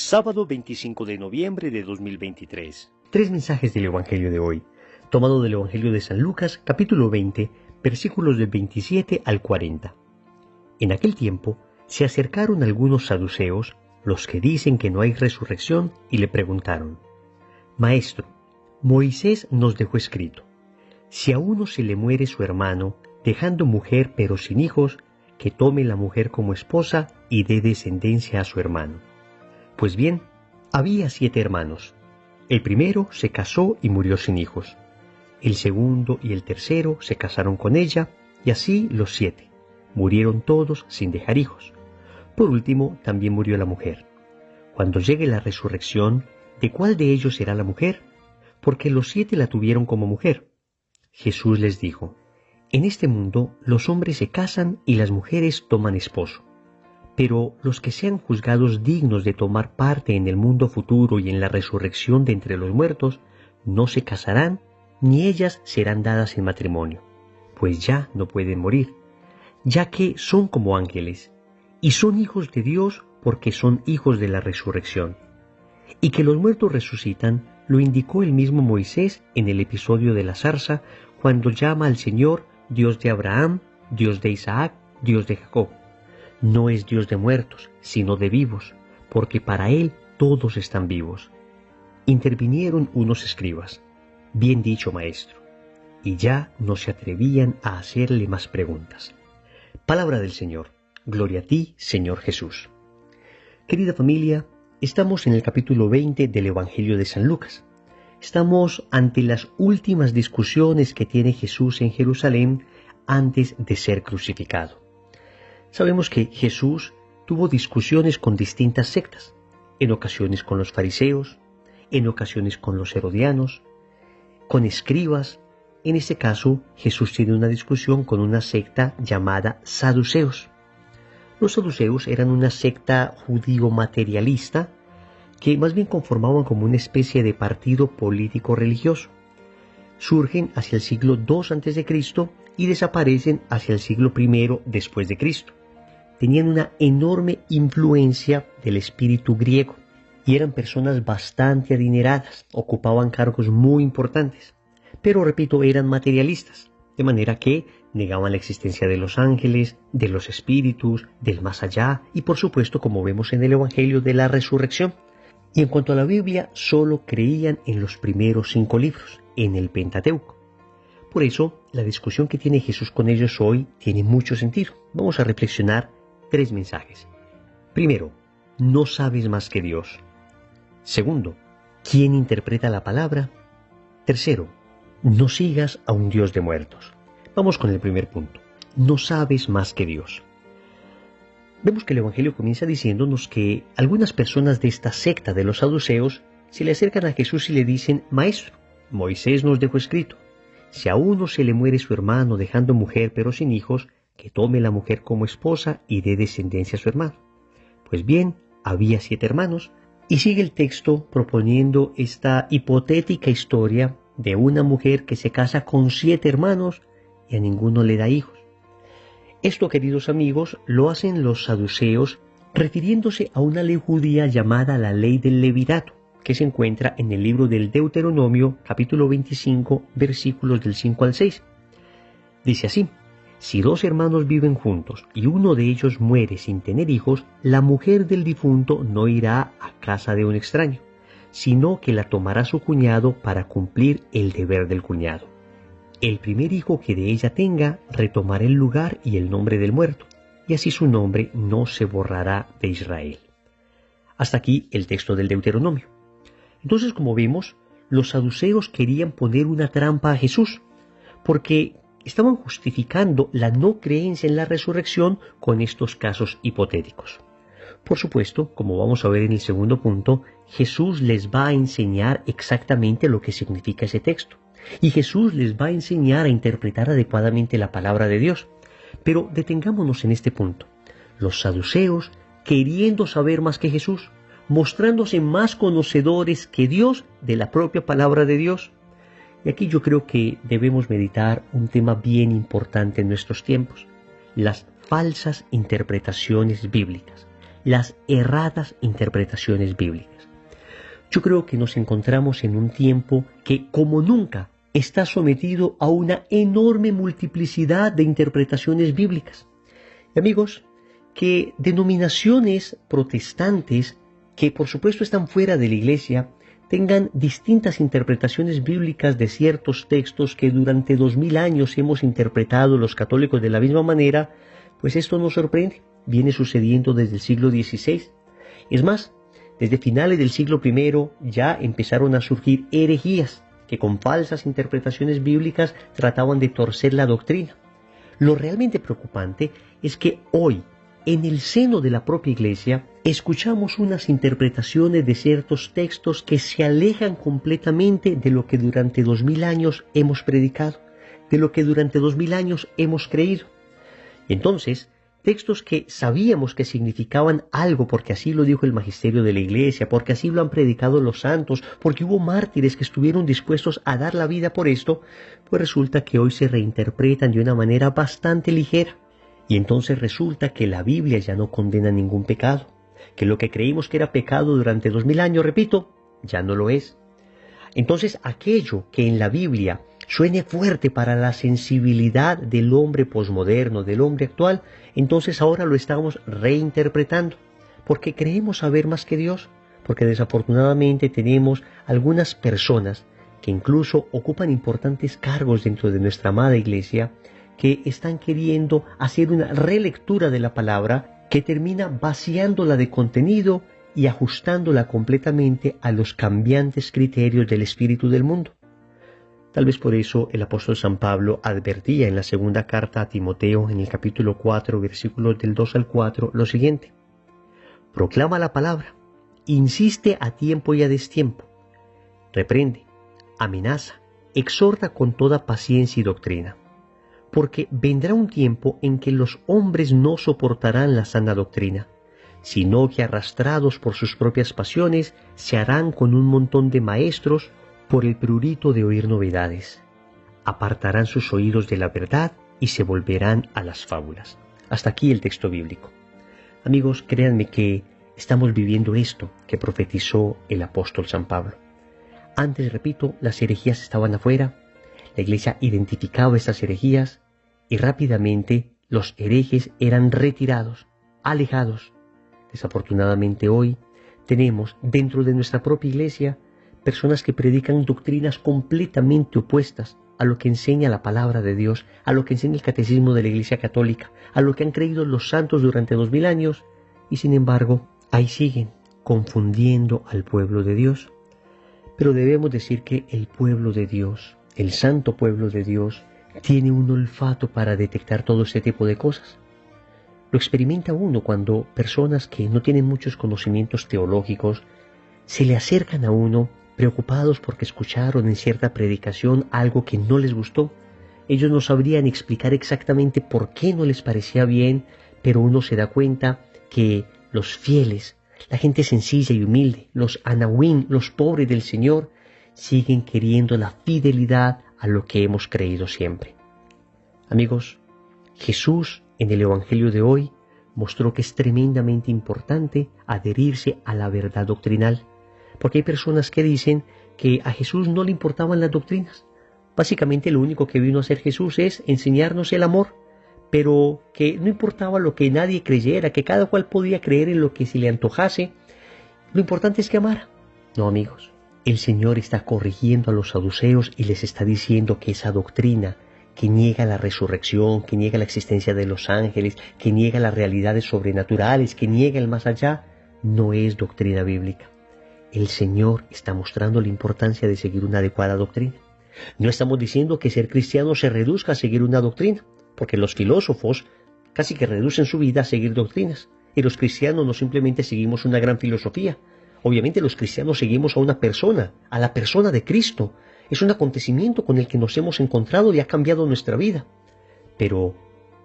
Sábado 25 de noviembre de 2023. Tres mensajes del Evangelio de hoy, tomado del Evangelio de San Lucas, capítulo 20, versículos del 27 al 40. En aquel tiempo se acercaron algunos saduceos, los que dicen que no hay resurrección, y le preguntaron: Maestro, Moisés nos dejó escrito: si a uno se le muere su hermano, dejando mujer pero sin hijos, que tome la mujer como esposa y dé descendencia a su hermano. Pues bien, había 7 hermanos. El primero se casó y murió sin hijos. El segundo y el tercero se casaron con ella, y así los 7. Murieron todos sin dejar hijos. Por último, también murió la mujer. Cuando llegue la resurrección, ¿de cuál de ellos será la mujer? Porque los 7 la tuvieron como mujer. Jesús les dijo: en este mundo los hombres se casan y las mujeres toman esposo. Pero los que sean juzgados dignos de tomar parte en el mundo futuro y en la resurrección de entre los muertos, no se casarán, ni ellas serán dadas en matrimonio, pues ya no pueden morir, ya que son como ángeles, y son hijos de Dios porque son hijos de la resurrección. Y que los muertos resucitan, lo indicó el mismo Moisés en el episodio de la zarza, cuando llama al Señor Dios de Abraham, Dios de Isaac, Dios de Jacob. No es Dios de muertos, sino de vivos, porque para Él todos están vivos. Intervinieron unos escribas: bien dicho, maestro, y ya no se atrevían a hacerle más preguntas. Palabra del Señor. Gloria a ti, Señor Jesús. Querida familia, estamos en el capítulo 20 del Evangelio de San Lucas. Estamos ante las últimas discusiones que tiene Jesús en Jerusalén antes de ser crucificado. Sabemos que Jesús tuvo discusiones con distintas sectas, en ocasiones con los fariseos, en ocasiones con los herodianos, con escribas. En este caso, Jesús tiene una discusión con una secta llamada saduceos. Los saduceos eran una secta judío-materialista que más bien conformaban como una especie de partido político-religioso. Surgen hacia el siglo II a.C. y desaparecen hacia el siglo I después de Cristo. Tenían una enorme influencia del espíritu griego y eran personas bastante adineradas, ocupaban cargos muy importantes, pero repito, eran materialistas, de manera que negaban la existencia de los ángeles, de los espíritus, del más allá y por supuesto, como vemos en el Evangelio, de la resurrección. Y en cuanto a la Biblia, solo creían en los primeros 5 libros, en el Pentateuco. Por eso, la discusión que tiene Jesús con ellos hoy tiene mucho sentido. Vamos a reflexionar 3 mensajes. Primero, no sabes más que Dios. Segundo, ¿quién interpreta la palabra? Tercero, no sigas a un Dios de muertos. Vamos con el primer punto. No sabes más que Dios. Vemos que el Evangelio comienza diciéndonos que algunas personas de esta secta de los saduceos se le acercan a Jesús y le dicen: Maestro, Moisés nos dejó escrito: si a uno se le muere su hermano dejando mujer pero sin hijos, que tome la mujer como esposa y dé descendencia a su hermano. Pues bien, había 7 hermanos, y sigue el texto proponiendo esta hipotética historia de una mujer que se casa con 7 hermanos y a ninguno le da hijos. Esto, queridos amigos, lo hacen los saduceos refiriéndose a una ley judía llamada la ley del levirato, que se encuentra en el libro del Deuteronomio, capítulo 25, versículos del 5 al 6. Dice así: si 2 hermanos viven juntos y uno de ellos muere sin tener hijos, la mujer del difunto no irá a casa de un extraño, sino que la tomará su cuñado para cumplir el deber del cuñado. El primer hijo que de ella tenga retomará el lugar y el nombre del muerto, y así su nombre no se borrará de Israel. Hasta aquí el texto del Deuteronomio. Entonces, como vemos, los saduceos querían poner una trampa a Jesús, porque estaban justificando la no creencia en la resurrección con estos casos hipotéticos. Por supuesto, como vamos a ver en el segundo punto, Jesús les va a enseñar exactamente lo que significa ese texto. Y Jesús les va a enseñar a interpretar adecuadamente la palabra de Dios. Pero detengámonos en este punto. Los saduceos, queriendo saber más que Jesús, mostrándose más conocedores que Dios de la propia palabra de Dios. Y aquí yo creo que debemos meditar un tema bien importante en nuestros tiempos: las falsas interpretaciones bíblicas, las erradas interpretaciones bíblicas. Yo creo que nos encontramos en un tiempo que, como nunca, está sometido a una enorme multiplicidad de interpretaciones bíblicas. Y amigos, que denominaciones protestantes, que por supuesto están fuera de la Iglesia, tengan distintas interpretaciones bíblicas de ciertos textos que durante 2000 años hemos interpretado los católicos de la misma manera, pues esto nos sorprende. Viene sucediendo desde el siglo XVI. Es más, desde finales del siglo I ya empezaron a surgir herejías que con falsas interpretaciones bíblicas trataban de torcer la doctrina. Lo realmente preocupante es que hoy, en el seno de la propia Iglesia, escuchamos unas interpretaciones de ciertos textos que se alejan completamente de lo que durante 2000 años hemos predicado, de lo que durante 2000 años hemos creído. Entonces, textos que sabíamos que significaban algo porque así lo dijo el magisterio de la Iglesia, porque así lo han predicado los santos, porque hubo mártires que estuvieron dispuestos a dar la vida por esto, pues resulta que hoy se reinterpretan de una manera bastante ligera. Y entonces resulta que la Biblia ya no condena ningún pecado, que lo que creímos que era pecado durante 2000 años, repito, ya no lo es. Entonces aquello que en la Biblia suene fuerte para la sensibilidad del hombre posmoderno, del hombre actual, entonces ahora lo estamos reinterpretando, porque creemos saber más que Dios, porque desafortunadamente tenemos algunas personas que incluso ocupan importantes cargos dentro de nuestra amada Iglesia, que están queriendo hacer una relectura de la palabra que termina vaciándola de contenido y ajustándola completamente a los cambiantes criterios del espíritu del mundo. Tal vez por eso el apóstol San Pablo advertía en la segunda carta a Timoteo, en el capítulo 4, versículos del 2 al 4, lo siguiente: proclama la palabra, insiste a tiempo y a destiempo, reprende, amenaza, exhorta con toda paciencia y doctrina, porque vendrá un tiempo en que los hombres no soportarán la sana doctrina, sino que arrastrados por sus propias pasiones se harán con un montón de maestros por el prurito de oír novedades. Apartarán sus oídos de la verdad y se volverán a las fábulas. Hasta aquí el texto bíblico. Amigos, créanme que estamos viviendo esto que profetizó el apóstol San Pablo. Antes, repito, las herejías estaban afuera, la Iglesia identificaba estas herejías y rápidamente los herejes eran retirados, alejados. Desafortunadamente hoy tenemos dentro de nuestra propia Iglesia personas que predican doctrinas completamente opuestas a lo que enseña la palabra de Dios, a lo que enseña el catecismo de la Iglesia Católica, a lo que han creído los santos durante 2000 años, y sin embargo, ahí siguen confundiendo al pueblo de Dios. Pero debemos decir que el pueblo de Dios, el santo pueblo de Dios, tiene un olfato para detectar todo este tipo de cosas. Lo experimenta uno cuando personas que no tienen muchos conocimientos teológicos se le acercan a uno preocupados porque escucharon en cierta predicación algo que no les gustó. Ellos no sabrían explicar exactamente por qué no les parecía bien, pero uno se da cuenta que los fieles, la gente sencilla y humilde, los anahuín, los pobres del Señor, siguen queriendo la fidelidad a lo que hemos creído siempre. Amigos, Jesús en el Evangelio de hoy mostró que es tremendamente importante adherirse a la verdad doctrinal, porque hay personas que dicen que a Jesús no le importaban las doctrinas. Básicamente lo único que vino a hacer Jesús es enseñarnos el amor, pero que no importaba lo que nadie creyera, que cada cual podía creer en lo que se le antojase. Lo importante es que amara. No, amigos, el Señor está corrigiendo a los saduceos y les está diciendo que esa doctrina que niega la resurrección, que niega la existencia de los ángeles, que niega las realidades sobrenaturales, que niega el más allá, no es doctrina bíblica. El Señor está mostrando la importancia de seguir una adecuada doctrina. No estamos diciendo que ser cristiano se reduzca a seguir una doctrina, porque los filósofos casi que reducen su vida a seguir doctrinas, y los cristianos no simplemente seguimos una gran filosofía. Obviamente los cristianos seguimos a una persona, a la persona de Cristo. Es un acontecimiento con el que nos hemos encontrado y ha cambiado nuestra vida. Pero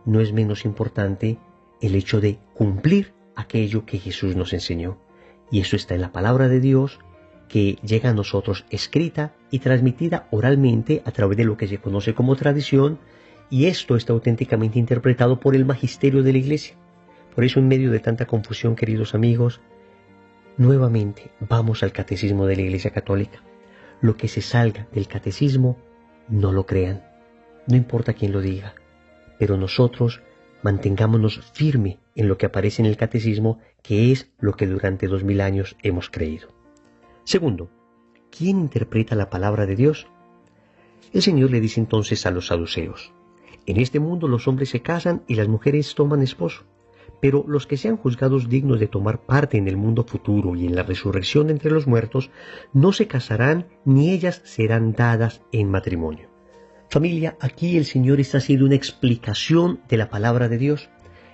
no es menos importante el hecho de cumplir aquello que Jesús nos enseñó. Y eso está en la palabra de Dios, que llega a nosotros escrita y transmitida oralmente a través de lo que se conoce como tradición, y esto está auténticamente interpretado por el magisterio de la Iglesia. Por eso, en medio de tanta confusión, queridos amigos, nuevamente vamos al catecismo de la Iglesia Católica. Lo que se salga del catecismo, no lo crean. No importa quién lo diga, pero nosotros mantengámonos firme en lo que aparece en el catecismo, que es lo que durante 2000 años hemos creído. Segundo, ¿quién interpreta la palabra de Dios? El Señor le dice entonces a los saduceos: en este mundo los hombres se casan y las mujeres toman esposo, pero los que sean juzgados dignos de tomar parte en el mundo futuro y en la resurrección de entre los muertos, no se casarán ni ellas serán dadas en matrimonio. Familia, aquí el Señor está haciendo una explicación de la palabra de Dios.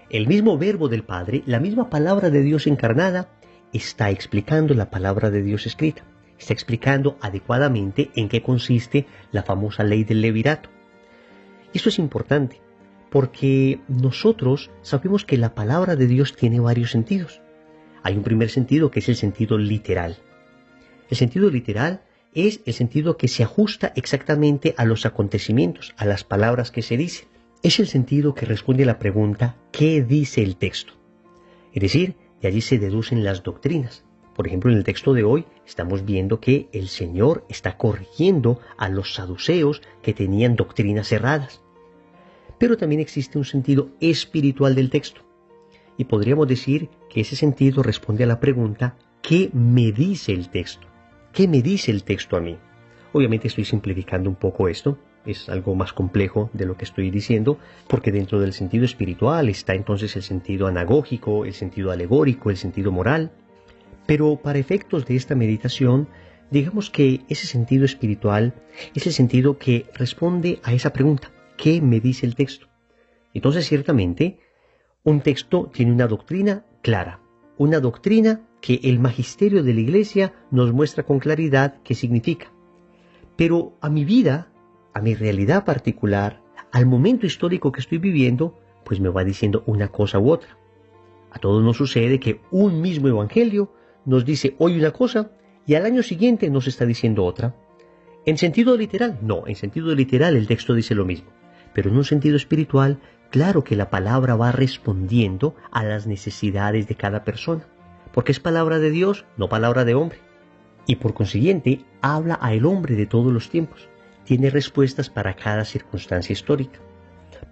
El mismo verbo del Padre, la misma palabra de Dios encarnada, está explicando la palabra de Dios escrita. Está explicando adecuadamente en qué consiste la famosa ley del levirato. Esto es importante, porque nosotros sabemos que la palabra de Dios tiene varios sentidos. Hay un primer sentido que es el sentido literal. El sentido literal es el sentido que se ajusta exactamente a los acontecimientos, a las palabras que se dicen. Es el sentido que responde a la pregunta ¿qué dice el texto? Es decir, de allí se deducen las doctrinas. Por ejemplo, en el texto de hoy estamos viendo que el Señor está corrigiendo a los saduceos que tenían doctrinas erradas. Pero también existe un sentido espiritual del texto. Y podríamos decir que ese sentido responde a la pregunta ¿qué me dice el texto? ¿Qué me dice el texto a mí? Obviamente estoy simplificando un poco esto. Es algo más complejo de lo que estoy diciendo, porque dentro del sentido espiritual está entonces el sentido anagógico, el sentido alegórico, el sentido moral. Pero para efectos de esta meditación, digamos que ese sentido espiritual es el sentido que responde a esa pregunta, ¿qué me dice el texto? Entonces, ciertamente, un texto tiene una doctrina clara, una doctrina que el magisterio de la Iglesia nos muestra con claridad qué significa. Pero a mi vida, a mi realidad particular, al momento histórico que estoy viviendo, pues me va diciendo una cosa u otra. A todos nos sucede que un mismo evangelio nos dice hoy una cosa y al año siguiente nos está diciendo otra. ¿En sentido literal? No, en sentido literal el texto dice lo mismo. Pero en un sentido espiritual, claro que la palabra va respondiendo a las necesidades de cada persona. Porque es palabra de Dios, no palabra de hombre. Y por consiguiente, habla al hombre de todos los tiempos. Tiene respuestas para cada circunstancia histórica.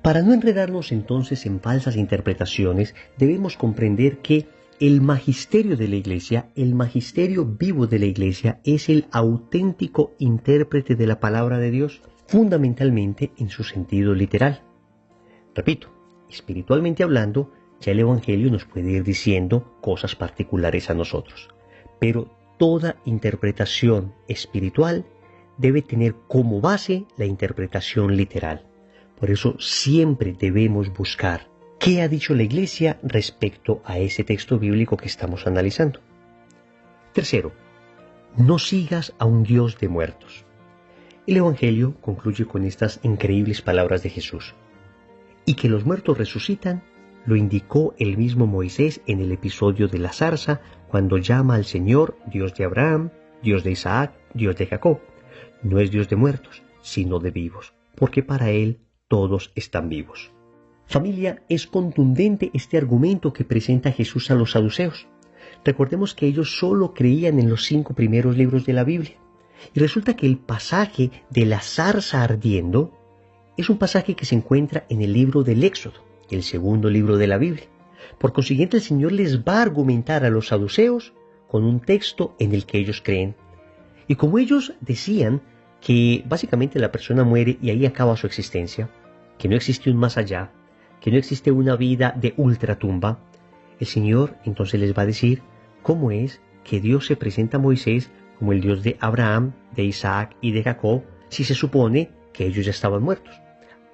Para no enredarnos entonces en falsas interpretaciones, debemos comprender que el magisterio de la Iglesia, el magisterio vivo de la Iglesia, es el auténtico intérprete de la palabra de Dios, fundamentalmente en su sentido literal. Repito, espiritualmente hablando, ya el Evangelio nos puede ir diciendo cosas particulares a nosotros, pero toda interpretación espiritual debe tener como base la interpretación literal. Por eso siempre debemos buscar qué ha dicho la Iglesia respecto a ese texto bíblico que estamos analizando. Tercero, no sigas a un Dios de muertos. El Evangelio concluye con estas increíbles palabras de Jesús. Y que los muertos resucitan, lo indicó el mismo Moisés en el episodio de la zarza, cuando llama al Señor Dios de Abraham, Dios de Isaac, Dios de Jacob. No es Dios de muertos, sino de vivos, porque para Él todos están vivos. Familia, es contundente este argumento que presenta Jesús a los saduceos. Recordemos que ellos solo creían en los 5 primeros libros de la Biblia. Y resulta que el pasaje de la zarza ardiendo es un pasaje que se encuentra en el libro del Éxodo, el segundo libro de la Biblia. Por consiguiente, el Señor les va a argumentar a los saduceos con un texto en el que ellos creen. Y como ellos decían que básicamente la persona muere y ahí acaba su existencia, que no existe un más allá, que no existe una vida de ultratumba, el Señor entonces les va a decir cómo es que Dios se presenta a Moisés como el Dios de Abraham, de Isaac y de Jacob, si se supone que ellos ya estaban muertos.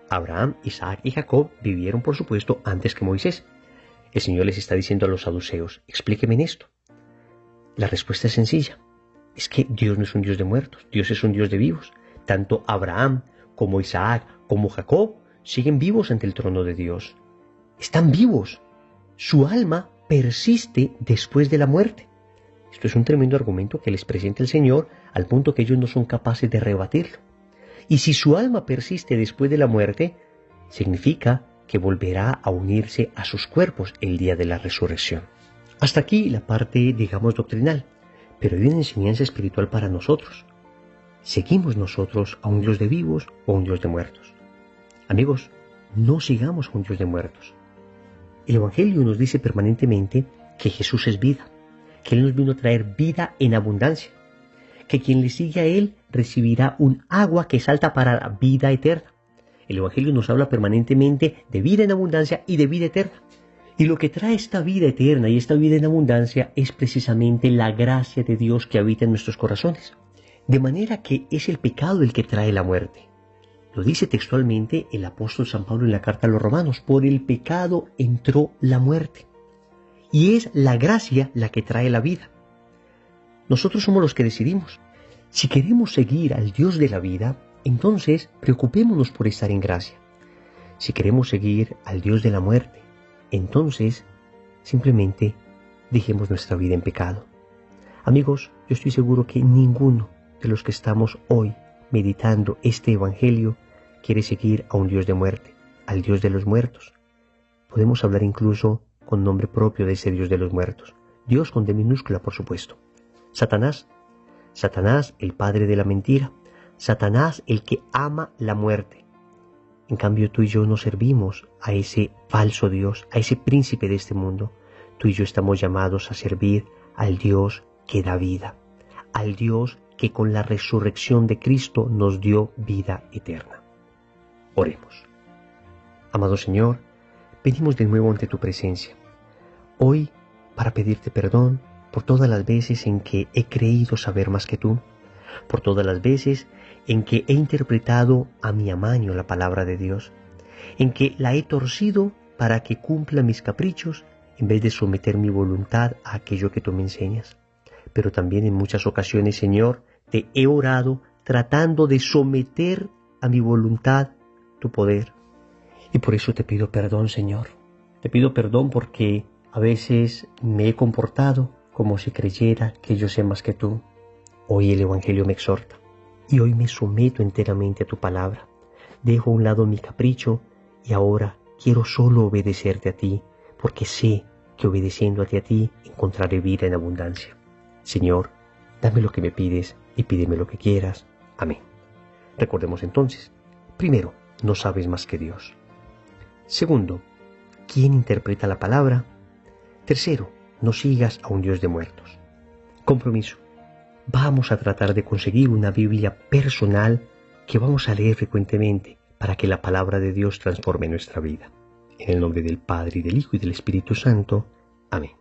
Abraham, Isaac y Jacob vivieron, por supuesto, antes que Moisés. El Señor les está diciendo a los saduceos, explíquenme en esto. La respuesta es sencilla. Es que Dios no es un Dios de muertos, Dios es un Dios de vivos. Tanto Abraham como Isaac como Jacob siguen vivos ante el trono de Dios. Están vivos. Su alma persiste después de la muerte. Esto es un tremendo argumento que les presenta el Señor al punto que ellos no son capaces de rebatirlo. Y si su alma persiste después de la muerte, significa que volverá a unirse a sus cuerpos el día de la resurrección. Hasta aquí la parte, digamos, doctrinal, pero hay una enseñanza espiritual para nosotros. ¿Seguimos nosotros a un Dios de vivos o a un Dios de muertos? Amigos, no sigamos a un Dios de muertos. El Evangelio nos dice permanentemente que Jesús es vida, que Él nos vino a traer vida en abundancia, que quien le sigue a Él recibirá un agua que salta para la vida eterna. El Evangelio nos habla permanentemente de vida en abundancia y de vida eterna. Y lo que trae esta vida eterna y esta vida en abundancia es precisamente la gracia de Dios que habita en nuestros corazones. De manera que es el pecado el que trae la muerte. Lo dice textualmente el apóstol San Pablo en la carta a los Romanos: por el pecado entró la muerte. Y es la gracia la que trae la vida. Nosotros somos los que decidimos. Si queremos seguir al Dios de la vida, entonces preocupémonos por estar en gracia. Si queremos seguir al Dios de la muerte, entonces simplemente dejemos nuestra vida en pecado. Amigos, yo estoy seguro que ninguno de los que estamos hoy meditando este Evangelio quiere seguir a un Dios de muerte, al Dios de los muertos. Podemos hablar incluso con nombre propio de ese Dios de los muertos. Dios con D minúscula, por supuesto. Satanás, el padre de la mentira. Satanás, el que ama la muerte. En cambio, tú y yo no servimos a ese falso Dios, a ese príncipe de este mundo. Tú y yo estamos llamados a servir al Dios que da vida, al Dios que con la resurrección de Cristo nos dio vida eterna. Oremos. Amado Señor, venimos de nuevo ante tu presencia, hoy para pedirte perdón por todas las veces en que he creído saber más que tú, por todas las veces en que he interpretado a mi amaño la palabra de Dios, en que la he torcido para que cumpla mis caprichos en vez de someter mi voluntad a aquello que tú me enseñas. Pero también en muchas ocasiones, Señor, te he orado tratando de someter a mi voluntad tu poder. Y por eso te pido perdón, Señor. Te pido perdón porque a veces me he comportado como si creyera que yo sé más que tú. Hoy el Evangelio me exhorta y hoy me someto enteramente a tu palabra. Dejo a un lado mi capricho y ahora quiero solo obedecerte a ti, porque sé que obedeciéndote a ti encontraré vida en abundancia. Señor, dame lo que me pides y pídeme lo que quieras. Amén. Recordemos entonces, primero, no sabes más que Dios. Segundo, ¿quién interpreta la palabra? Tercero, no sigas a un Dios de muertos. Compromiso. Vamos a tratar de conseguir una Biblia personal que vamos a leer frecuentemente para que la palabra de Dios transforme nuestra vida. En el nombre del Padre, y del Hijo, y del Espíritu Santo. Amén.